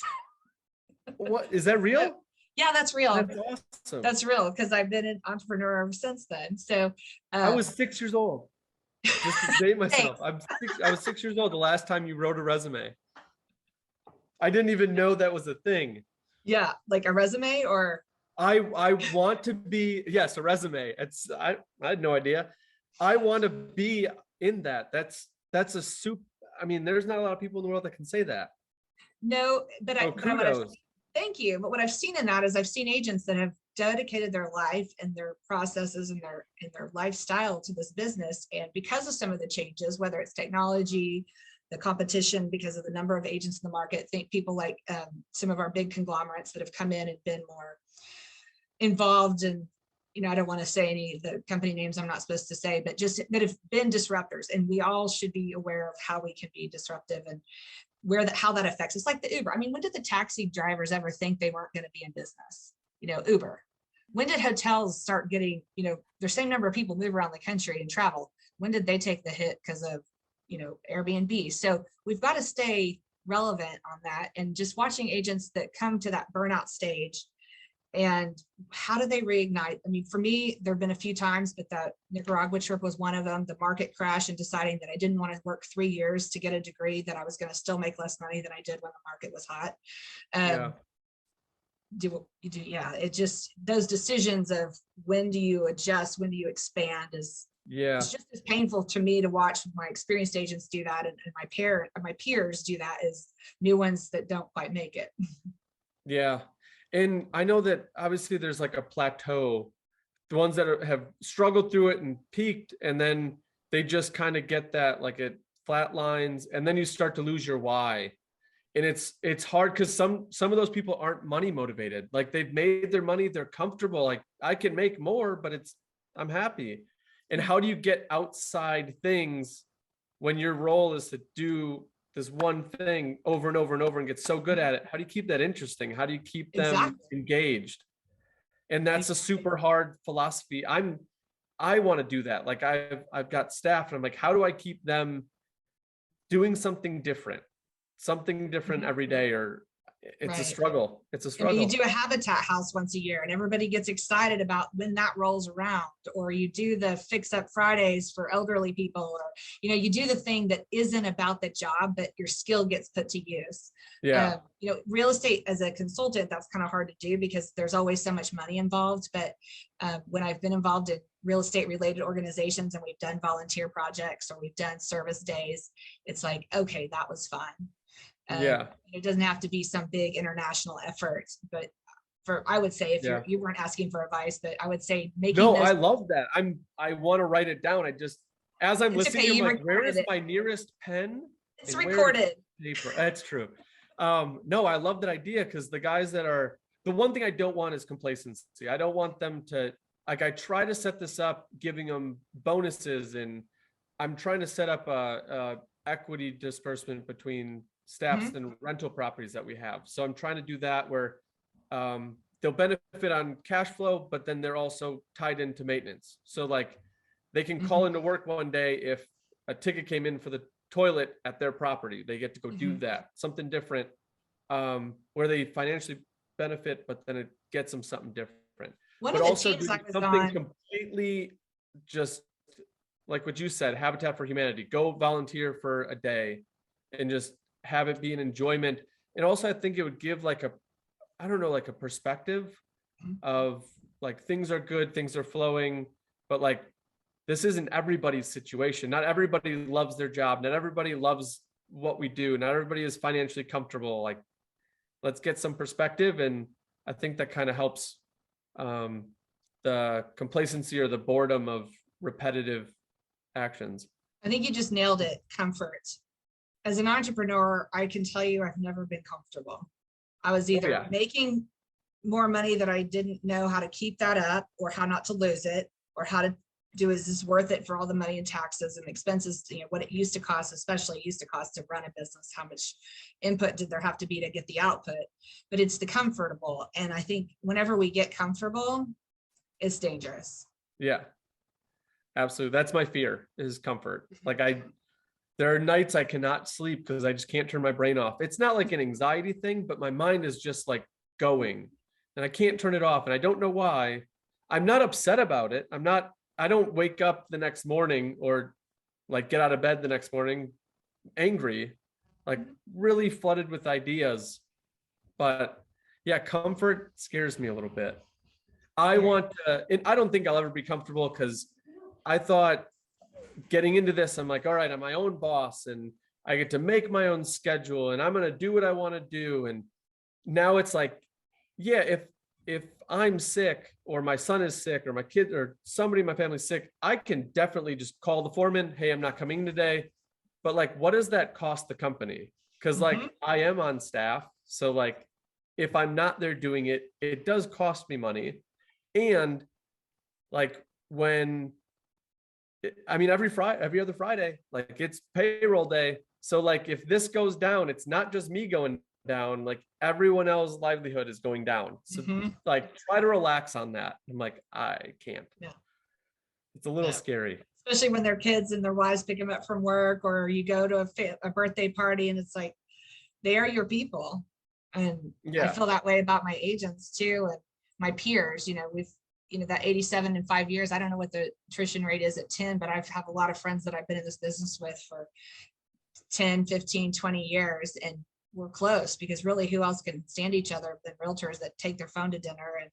What, is that real? Yeah, that's real. That's awesome. That's real because I've been an entrepreneur ever since then. So I was 6 years old. Just to date myself. Thanks. I was 6 years old the last time you wrote a resume. I didn't even know that was a thing. Yeah, like a resume or I want to be, yes, a resume. I had no idea. I want to be in that. That's a soup. I mean, there's not a lot of people in the world that can say that. no, but So what I've, kudos. thank you. But what I've seen in that is I've seen agents that have dedicated their life and their processes and their lifestyle to this business. And because of some of the changes, whether it's technology, the competition, because of the number of agents in the market, think people like some of our big conglomerates that have come in and been more involved in, I don't want to say any of the company names I'm not supposed to say, but just that have been disruptors. And we all should be aware of how we can be disruptive and how that affects us. Like the Uber. I mean, when did the taxi drivers ever think they weren't going to be in business? Uber. When did hotels start getting, the same number of people move around the country and travel? When did they take the hit because of, Airbnb? So we've got to stay relevant on that. And just watching agents that come to that burnout stage, and how do they reignite? I mean, for me, there have been a few times, but that Nicaragua trip was one of them. The market crash and deciding that I didn't want to work 3 years to get a degree, that I was going to still make less money than I did when the market was hot. Yeah. Yeah, it just, those decisions of when do you adjust, when do you expand it's just as painful to me to watch my experienced agents do that and my peers do that as new ones that don't quite make it. Yeah. And I know that obviously there's like a plateau, the ones that have struggled through it and peaked, and then they just kind of get that, like it flatlines, and then you start to lose your why. And it's hard because some of those people aren't money motivated. Like they've made their money, they're comfortable. Like I can make more, but I'm happy. And how do you get outside things when your role is to do this one thing over and over and over and get so good at it? How do you keep that interesting? How do you keep them Exactly. engaged? And that's a super hard philosophy. I want to do that. Like I've got staff and I'm like, how do I keep them doing something different every day? Or it's a Right. struggle. It's a I mean, you struggle. do a habitat house once a year and everybody gets excited about when that rolls around, or you do the fix up Fridays for elderly people, or, you do the thing that isn't about the job, but your skill gets put to use. Yeah. Real estate as a consultant, that's kind of hard to do because there's always so much money involved. But when I've been involved in real estate related organizations and we've done volunteer projects or we've done service days, it's like, okay, that was fun. Yeah. It doesn't have to be some big international effort, but I would say if you weren't asking for advice, but I would say No, I love that. I want to write it down. As I'm listening, okay, I'm like, where is my nearest pen? It's recorded. Paper? That's true. No, I love that idea because the one thing I don't want is complacency. I don't want them to, like, I try to set this up, giving them bonuses, and I'm trying to set up a equity disbursement between staffs and rental properties that we have. So I'm trying to do that where they'll benefit on cash flow, but then they're also tied into maintenance. So like they can call into work one day if a ticket came in for the toilet at their property. They get to go do that, something different, where they financially benefit, but then it gets them something different. One but of the also teams I was something on, completely just like what you said, Habitat for Humanity. Go volunteer for a day and just have it be an enjoyment. And also I think it would give like a perspective of like things are good, things are flowing, but like this isn't everybody's situation. Not everybody loves their job. Not everybody loves what we do. Not everybody is financially comfortable. Like let's get some perspective. And I think that kind of helps the complacency or the boredom of repetitive actions. I think you just nailed it. Comfort. As an entrepreneur, I can tell you I've never been comfortable. I was either making more money that I didn't know how to keep that up or how not to lose it, or how to do, is this worth it for all the money and taxes and expenses, what it used to cost, especially it used to cost to run a business, how much input did there have to be to get the output? But it's the comfortable. And I think whenever we get comfortable, it's dangerous. Yeah, absolutely. That's my fear, is comfort. Like there are nights I cannot sleep because I just can't turn my brain off. It's not like an anxiety thing, but my mind is just like going and I can't turn it off. And I don't know why. I'm not upset about it. I don't wake up the next morning or like get out of bed the next morning angry, like really flooded with ideas. But yeah, comfort scares me a little bit. I want to, and I don't think I'll ever be comfortable, because I thought getting into this, I'm like, all right, I'm my own boss and I get to make my own schedule and I'm going to do what I want to do. And now it's like, yeah, if I'm sick or my son is sick or my kid or somebody in my family's sick, I can definitely just call the foreman, hey, I'm not coming today. But like, what does that cost the company? Because like I am on staff. So like, if I'm not there doing it, it does cost me money. And like when, I mean, every other Friday, like it's payroll day. So like, if this goes down, it's not just me going down, like everyone else's livelihood is going down. So like, try to relax on that. I'm like, I can't. Yeah. It's a little scary. Especially when their kids and their wives pick them up from work, or you go to a birthday party and it's like, they are your people. And I feel that way about my agents too. And my peers, that 87 in 5 years, I don't know what the attrition rate is at 10, but I have a lot of friends that I've been in this business with for 10, 15, 20 years. And we're close, because really who else can stand each other than realtors that take their phone to dinner? And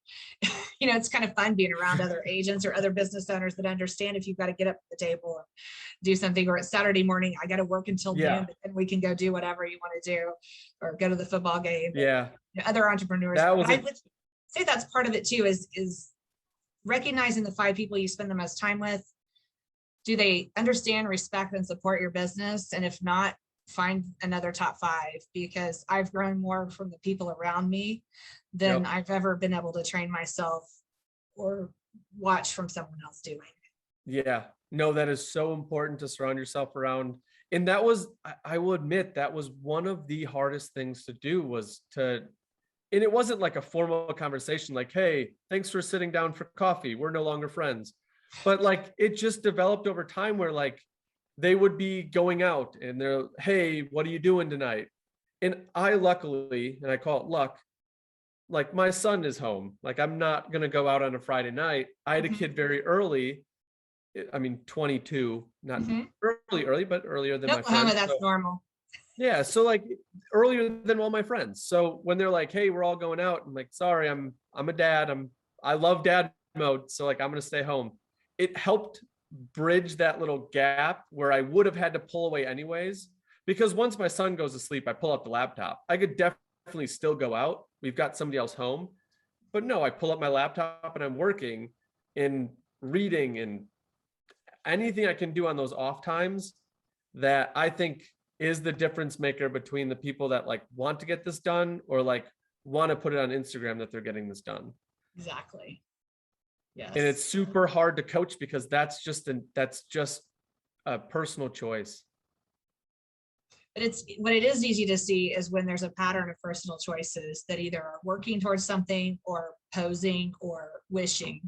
it's kind of fun being around other agents or other business owners that understand if you've got to get up at the table and do something, or it's Saturday morning, I got to work until noon, and we can go do whatever you want to do, or go to the football game. Yeah. And, other entrepreneurs. I would say that's part of it too, is recognizing the 5 people you spend the most time with. Do they understand, respect, and support your business? And if not, find another top 5, because I've grown more from the people around me than I've ever been able to train myself or watch from someone else doing. Yeah, no, that is so important to surround yourself around. And that was, I will admit, that was one of the hardest things to do, was to, and it wasn't like a formal conversation, like, hey, thanks for sitting down for coffee, we're no longer friends. But like, it just developed over time where like, they would be going out and they're, hey, what are you doing tonight? And I luckily, and I call it luck, like my son is home. Like I'm not going to go out on a Friday night. I had a kid very early. I mean, 22, not early, but earlier than my friends. That's normal. Yeah. So like earlier than all my friends. So when they're like, hey, we're all going out, I'm like, sorry, I'm a dad. I love dad mode. So like, I'm going to stay home. It helped bridge that little gap where I would have had to pull away anyways, because once my son goes to sleep, I pull out the laptop. I could definitely still go out. We've got somebody else home, but no, I pull up my laptop and I'm working and reading and anything I can do on those off times. That I think is the difference maker between the people that like want to get this done or like want to put it on Instagram that they're getting this done. Exactly. Yes. And it's super hard to coach, because that's just a personal choice. But what it is easy to see is when there's a pattern of personal choices that either are working towards something or posing or wishing.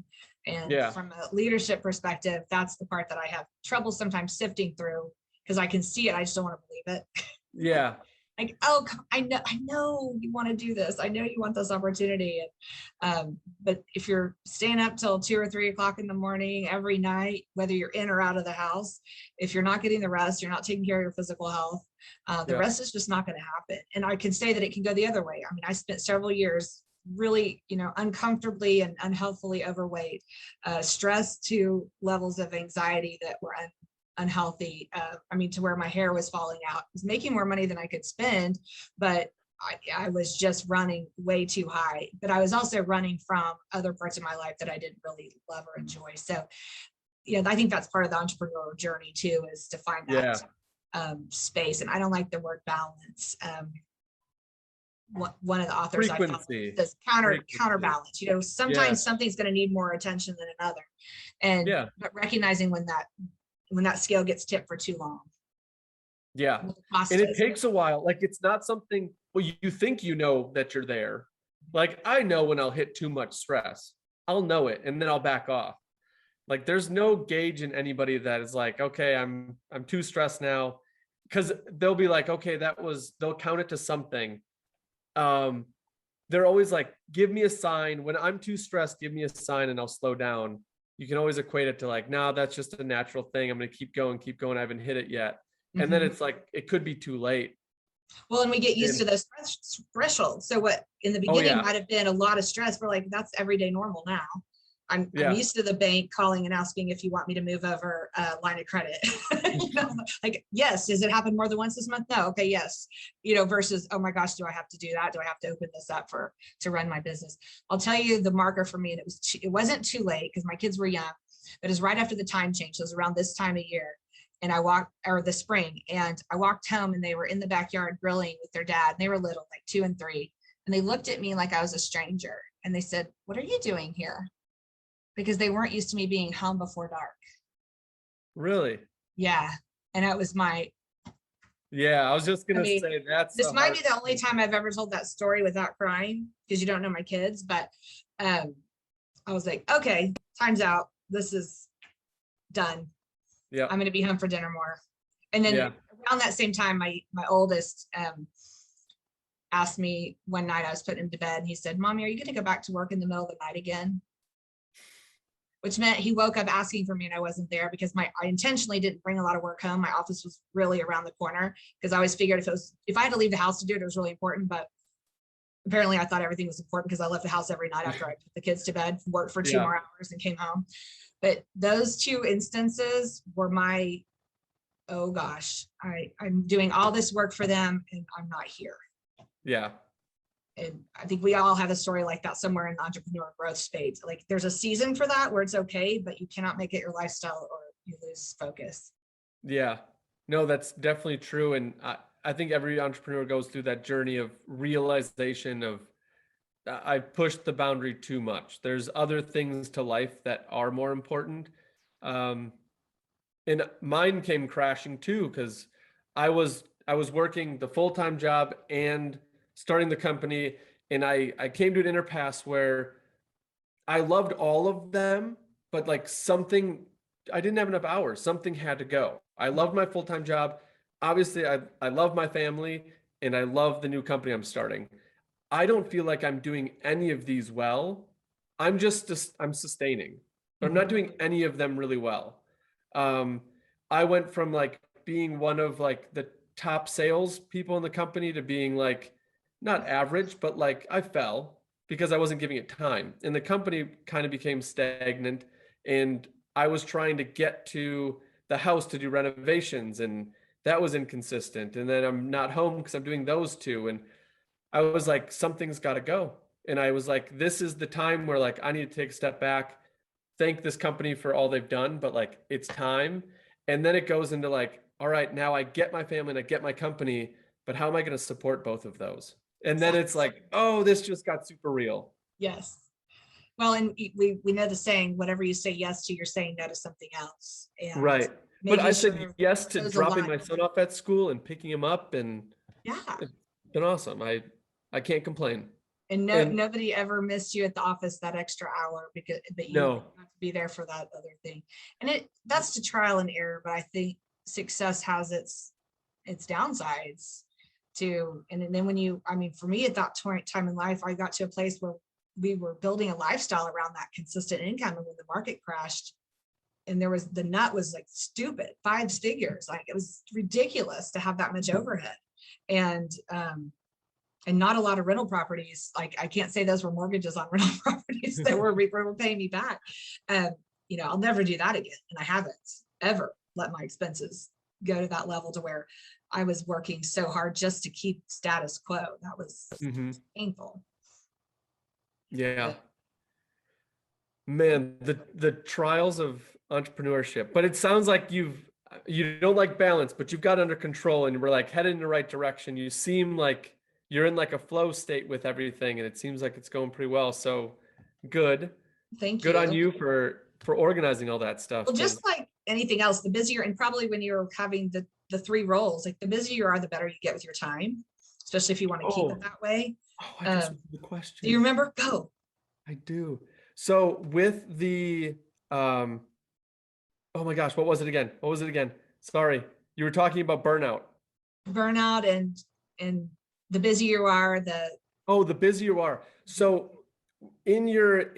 And from a leadership perspective, that's the part that I have trouble sometimes sifting through, because I can see it. I just don't want to believe it. Yeah. Like, oh, I know you want to do this. I know you want this opportunity. But if you're staying up till 2 or 3 o'clock in the morning every night, whether you're in or out of the house, if you're not getting the rest, you're not taking care of your physical health, the rest is just not going to happen. And I can say that it can go the other way. I mean, I spent several years really, uncomfortably and unhealthily overweight, stressed to levels of anxiety that were unhealthy. To where my hair was falling out. I was making more money than I could spend, but I was just running way too high. But I was also running from other parts of my life that I didn't really love or enjoy. So, I think that's part of the entrepreneurial journey too, is to find that space. And I don't like the word balance. One of the authors Frequency. I found says counterbalance. Sometimes something's going to need more attention than another, and but recognizing when that scale gets tipped for too long. Yeah. And it takes a while. Like, it's not something, well, you think that you're there. Like, I know when I'll hit too much stress, I'll know it, and then I'll back off. Like, there's no gauge in anybody that is like, okay, I'm too stressed now. Because they'll be like, okay, they'll count it to something. They're always like, give me a sign. When I'm too stressed, give me a sign and I'll slow down. you can always equate it to like, no, that's just a natural thing. I'm going to keep going. I haven't hit it yet. And then it's like, it could be too late. Well, and we get used to those thresholds. So what in the beginning might have been a lot of stress, we're like, that's everyday normal now. I'm used to the bank calling and asking if you want me to move over a line of credit. You know, like, yes, does it happen more than once this month? No. Okay. Yes. You know, versus, oh my gosh, do I have to do that? Do I have to open this up to run my business? I'll tell you the marker for me, and it wasn't too late because my kids were young, but it was right after the time change. So it was around this time of year. And the spring, and I walked home and they were in the backyard grilling with their dad. And they were little, like 2 and 3. And they looked at me like I was a stranger. And they said, what are you doing here? Because they weren't used to me being home before dark. Really? Yeah. And it was I was just going to say this might be the only time I've ever told that story without crying, because you don't know my kids, but I was like, okay, time's out. This is done. Yeah, I'm going to be home for dinner more. And then around that same time, my oldest asked me one night, I was putting him to bed, and he said, Mommy, are you going to go back to work in the middle of the night again? Which meant he woke up asking for me and I wasn't there, because I intentionally didn't bring a lot of work home. My office was really around the corner, because I always figured if I had to leave the house to do it, it was really important. But apparently I thought everything was important because I left the house every night after I put the kids to bed, worked for 2 more hours and came home. But those 2 instances were oh gosh, I'm doing all this work for them and I'm not here. Yeah. And I think we all have a story like that somewhere in the entrepreneur growth space. Like there's a season for that where it's okay, but you cannot make it your lifestyle or you lose focus. Yeah, no, that's definitely true. And I think every entrepreneur goes through that journey of realization of, I pushed the boundary too much. There's other things to life that are more important. And mine came crashing too, because I was working the full-time job and starting the company. And I came to an impasse where I loved all of them, but like I didn't have enough hours. Something had to go. I loved my full-time job. Obviously, I love my family and I love the new company I'm starting. I don't feel like I'm doing any of these well. I'm sustaining. I'm not doing any of them really well. I went from like being one of like the top sales people in the company to being like, not average, but like I fell because I wasn't giving it time. And the company kind of became stagnant, and I was trying to get to the house to do renovations, and that was inconsistent. And then I'm not home because I'm doing those 2. And I was like, something's got to go. And I was like, this is the time where like, I need to take a step back, thank this company for all they've done, but like, it's time. And then it goes into like, all right, now I get my family and I get my company, but how am I going to support both of those? And then it's like, oh, this just got super real. Yes. Well, and we know the saying, whatever you say yes to, you're saying no to something else. And right. But I said yes to dropping my son off at school and picking him up, and it's been awesome. I can't complain. And nobody ever missed you at the office that extra hour but you have to be there for that other thing. And that's to trial and error, but I think success has its downsides too. And then for me at that time in life, I got to a place where we were building a lifestyle around that consistent income. And when the market crashed, and the nut was like stupid, 5 figures. Like it was ridiculous to have that much overhead. And not a lot of rental properties. Like I can't say those were mortgages on rental properties that were paying me back. I'll never do that again. And I haven't ever let my expenses go to that level to where I was working so hard just to keep status quo. That was painful. Yeah. Man, the trials of entrepreneurship. But it sounds like you don't like balance, but you've got it under control and we're like headed in the right direction. You seem like you're in like a flow state with everything, and it seems like it's going pretty well. So good. Thank you. Good on you for organizing all that stuff. Well, just like anything else, the busier, and probably when you're having the 3 roles, like the busier you are, the better you get with your time, especially if you want to keep it that way. I just the question. Do you remember? Go. I do. So with the, oh my gosh, what was it again? Sorry. You were talking about burnout. Burnout and the busier you are, the busier you are. So in your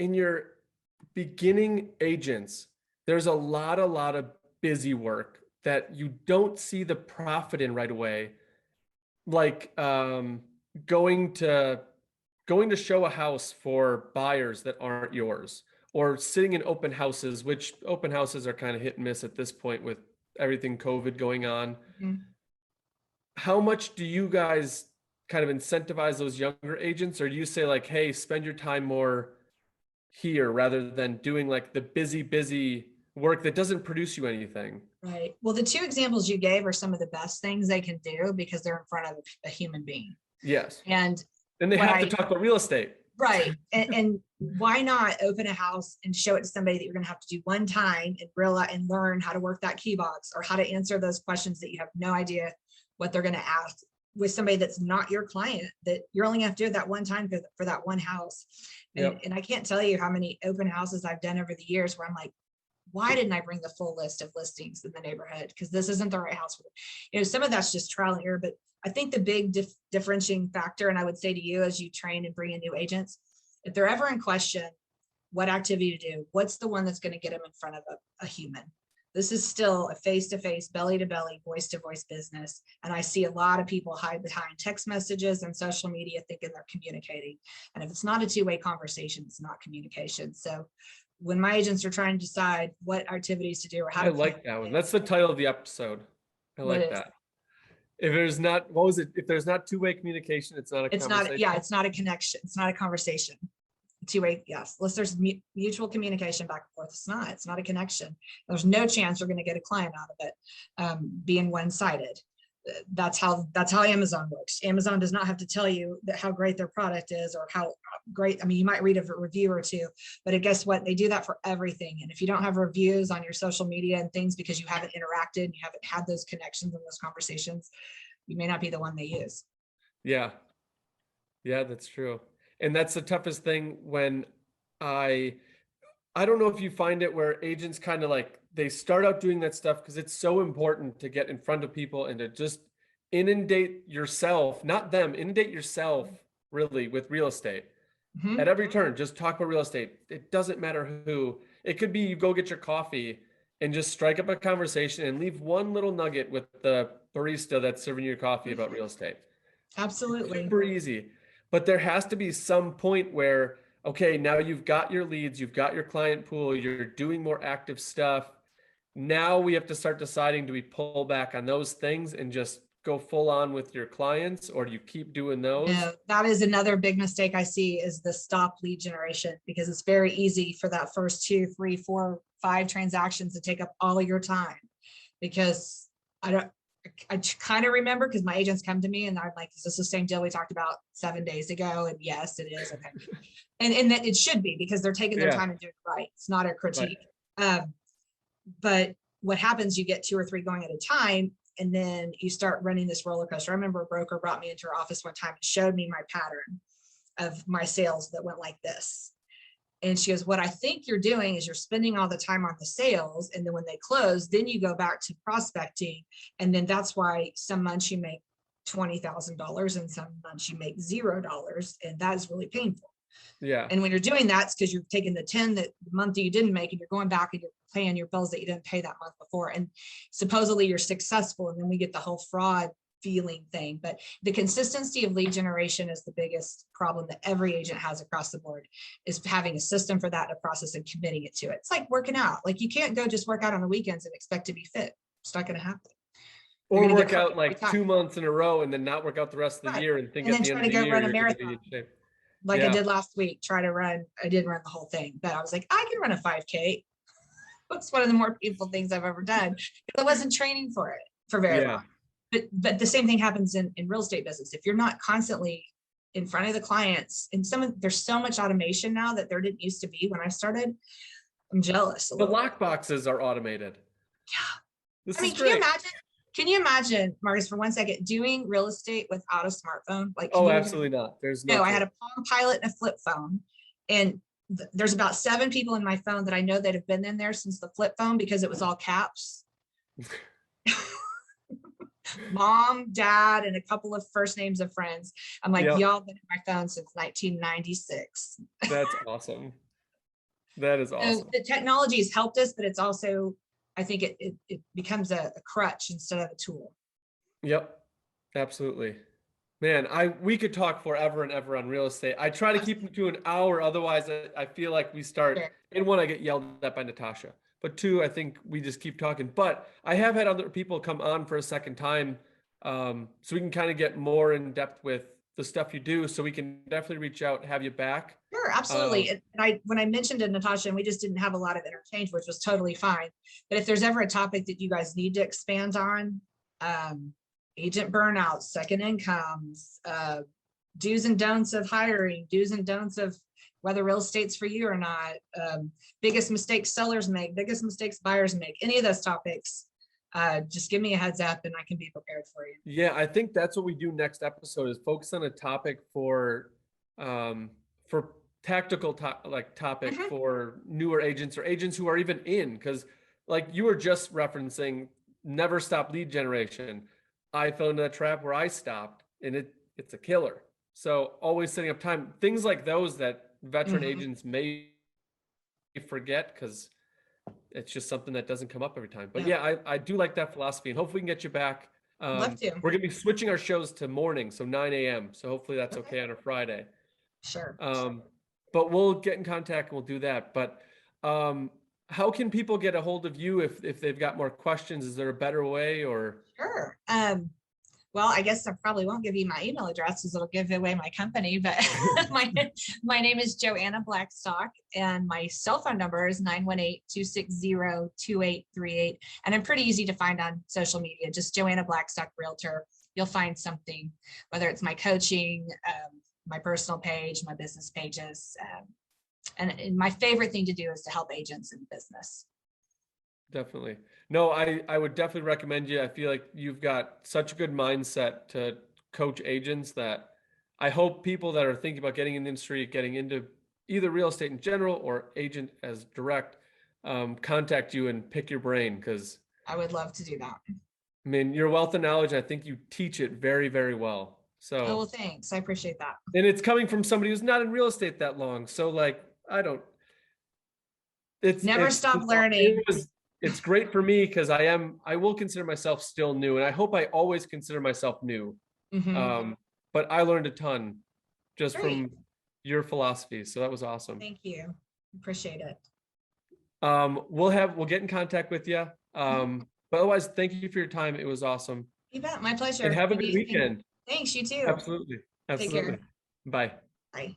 beginning agents, there's a lot of busy work that you don't see the profit in right away. Like going to show a house for buyers that aren't yours, or sitting in open houses, which open houses are kind of hit and miss at this point with everything COVID going on. Mhm. How much do you guys kind of incentivize those younger agents, or do you say like, hey, spend your time more here rather than doing like the busy work that doesn't produce you anything? Right. Well, the two examples you gave are some of the best things they can do because they're in front of a human being. Yes. And They what have to talk about real estate. right. And why not open a house and show it to somebody that you're going to have to do one time and realize and learn how to work that key box or how to answer those questions that you have no idea what they're going to ask with somebody that's not your client, that you're only going to have to do it that one time for that one house. And, and I can't tell you how many open houses I've done over the years where I'm like, why didn't I bring the full list of listings in the neighborhood? Because this isn't the right house for them. You know, some of that's just trial and error, but I think the big differentiating factor, and I would say to you as you train and bring in new agents, if they're ever in question, what activity to do, what's the one that's going to get them in front of a human? This is still a face-to-face, belly-to-belly, voice-to-voice business. And I see a lot of people hide behind text messages and social media thinking they're communicating. And if it's not a two-way conversation, it's not communication. So when my agents are trying to decide what activities to do or how to like that one. That's the title of the episode. I like that. If there's not, what was it? If there's not two-way communication, it's not a conversation. Yeah, it's not a connection. It's not a conversation. Two-way, yes. Unless there's mutual communication back and forth, it's not a connection. There's no chance you're going to get a client out of it being one-sided. That's how Amazon works. Amazon does not have to tell you that how great their product is or how great. I mean, you might read a review or two, but guess what? They do that for everything. And if you don't have reviews on your social media and things because you haven't interacted, you haven't had those connections and those conversations, you may not be the one they use. Yeah, that's true. And that's the toughest thing when I don't know if you find it where agents kind of like, they start out doing that stuff because it's so important to get in front of people and to just inundate yourself, not them, inundate yourself really with real estate. Mm-hmm. At every turn, just talk about real estate. It doesn't matter who. It could be you go get your coffee and just strike up a conversation and leave one little nugget with the barista that's serving your coffee about real estate. Absolutely. Super easy. But there has to be some point where, okay, now you've got your leads, you've got your client pool, you're doing more active stuff. Now we have to start deciding, do we pull back on those things and just go full on with your clients, or do you keep doing those? No, that is another big mistake I see is the stop lead generation, because it's very easy for that first 2, 3, 4, 5 transactions to take up all of your time. Because I kind of remember, because my agents come to me and I'm like, is this the same deal we talked about 7 days ago? And yes, it is. Okay. and that it should be, because they're taking their time and doing it right. It's not a critique. Right. But what happens, you get 2 or 3 going at a time, and then you start running this roller coaster. I remember a broker brought me into her office one time and showed me my pattern of my sales that went like this. And she goes, what I think you're doing is you're spending all the time on the sales, and then when they close, then you go back to prospecting. And then that's why some months you make $20,000 and some months you make $0. And that is really painful. Yeah. And when you're doing that, it's because you're taking the 10 that the month that you didn't make, and you're going back and you're paying your bills that you didn't pay that month before. And supposedly you're successful. And then we get the whole fraud feeling thing. But the consistency of lead generation is the biggest problem that every agent has across the board, is having a system for that, a process, and committing it to it. It's like working out. Like, you can't go just work out on the weekends and expect to be fit. It's not going to happen. Or work out like 2 months in a row and then not work out the rest of the year and think at the end of the year you're going to be in shape. Like I did last week, I didn't run the whole thing, but I was like, I can run a 5K. It's one of the more painful things I've ever done. I wasn't training for it for very long. But the same thing happens in real estate business. If you're not constantly in front of the clients, and there's so much automation now that there didn't used to be when I started. I'm jealous. The lock boxes are automated. Yeah. I mean, can you imagine, Marcus, for 1 second, doing real estate without a smartphone? Like, absolutely not. There's no. I had a Palm Pilot and a flip phone, and there's about 7 people in my phone that I know that have been in there since the flip phone, because it was all caps. Mom, dad, and a couple of first names of friends. I'm like, y'all been in my phone since 1996. That's awesome. That is So awesome. the technology has helped us, but it's also, I think it becomes a crutch instead of a tool. Yep, absolutely. Man, we could talk forever and ever on real estate. I try to keep them to an hour, otherwise I feel like we start, Sure. and one, I get yelled at by Natasha, but two, I think we just keep talking. But I have had other people come on for a second time, so we can kind of get more in depth with the stuff you do. So we can definitely reach out, have you back. Sure, absolutely. And when I mentioned to Natasha, and we just didn't have a lot of interchange, which was totally fine. But if there's ever a topic that you guys need to expand on, agent burnout, second incomes, do's and don'ts of hiring, do's and don'ts of whether real estate's for you or not, biggest mistakes sellers make, biggest mistakes buyers make, any of those topics, just give me a heads up and I can be prepared for you. Yeah, I think that's what we do next episode, is focus on a topic for tactical topic for newer agents or agents who are even in, because like you were just referencing, never stop lead generation. I fell into that trap where I stopped, and it's a killer. So always setting up time, things like those that veteran agents may forget, because it's just something that doesn't come up every time. But yeah, I do like that philosophy, and hopefully we can get you back. Love to. We're gonna be switching our shows to morning, so 9 a.m. So hopefully that's okay on a Friday. Sure. But we'll get in contact and we'll do that. But how can people get a hold of you if they've got more questions? Is there a better way, or? Sure. Well, I guess I probably won't give you my email address because it'll give away my company, but my name is JoAnna Blackstock, and my cell phone number is 918-260-2838. And I'm pretty easy to find on social media, just JoAnna Blackstock Realtor. You'll find something, whether it's my coaching, my personal page, my business pages. And my favorite thing to do is to help agents in business. Definitely. No, I would definitely recommend you. I feel like you've got such a good mindset to coach agents that I hope people that are thinking about getting in the industry, getting into either real estate in general or agent as direct, contact you and pick your brain, because I would love to do that. I mean, your wealth of knowledge, I think you teach it very, very well. So, oh, well, thanks. I appreciate that. And it's coming from somebody who's not in real estate that long. So like, it's stop learning. It's great for me because I will consider myself still new, and I hope I always consider myself new. But I learned a ton just from your philosophy. So that was awesome. Thank you. Appreciate it. We'll get in contact with you. But otherwise, thank you for your time. It was awesome. You bet. My pleasure. And have a good weekend. Thanks. You too. Absolutely. Absolutely. Take care. Bye. Bye.